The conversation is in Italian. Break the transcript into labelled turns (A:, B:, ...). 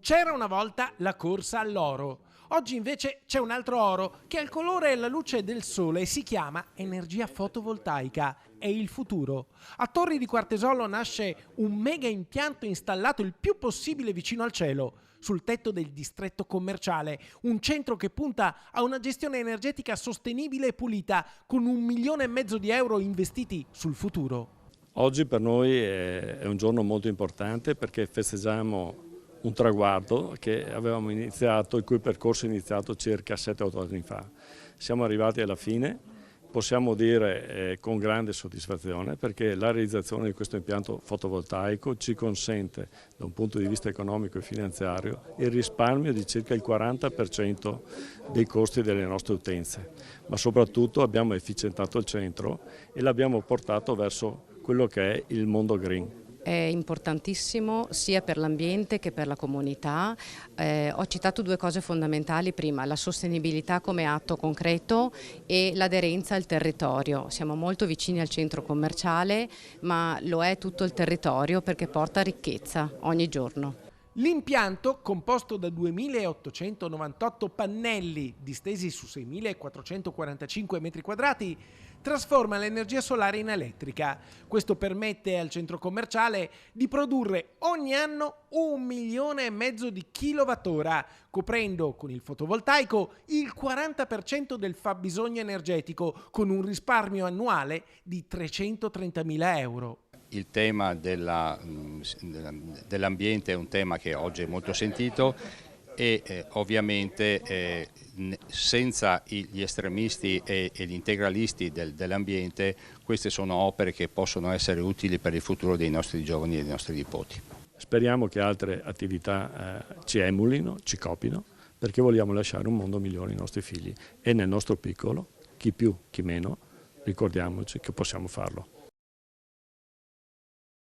A: C'era una volta la corsa all'oro. Oggi invece c'è un altro oro che ha il colore e la luce del sole e si chiama energia fotovoltaica. È il futuro. A Torri di Quartesolo nasce un mega impianto installato il più possibile vicino al cielo, sul tetto del distretto commerciale, un centro che punta a una gestione energetica sostenibile e pulita, con 1,5 milioni di euro investiti sul futuro.
B: Oggi per noi è un giorno molto importante perché festeggiamo un traguardo che avevamo iniziato, il cui percorso è iniziato circa 7-8 anni fa. Siamo arrivati alla fine, possiamo dire con grande soddisfazione, perché la realizzazione di questo impianto fotovoltaico ci consente, da un punto di vista economico e finanziario, il risparmio di circa il 40% dei costi delle nostre utenze, ma soprattutto abbiamo efficientato il centro e l'abbiamo portato verso quello che è il mondo green.
C: È importantissimo sia per l'ambiente che per la comunità. Ho citato due cose fondamentali prima, la sostenibilità come atto concreto e l'aderenza al territorio. Siamo molto vicini al centro commerciale, ma lo è tutto il territorio perché porta ricchezza ogni giorno.
A: L'impianto, composto da 2.898 pannelli distesi su 6.445 metri quadrati, trasforma l'energia solare in elettrica. Questo permette al centro commerciale di produrre ogni anno 1,5 milioni di kilowattora, coprendo con il fotovoltaico il 40% del fabbisogno energetico, con un risparmio annuale di 330.000 euro.
D: Il tema dell'ambiente è un tema che oggi è molto sentito e ovviamente senza gli estremisti e gli integralisti dell'ambiente queste sono opere che possono essere utili per il futuro dei nostri giovani e dei nostri nipoti.
B: Speriamo che altre attività ci emulino, ci copino, perché vogliamo lasciare un mondo migliore ai nostri figli e nel nostro piccolo, chi più chi meno, ricordiamoci che possiamo farlo.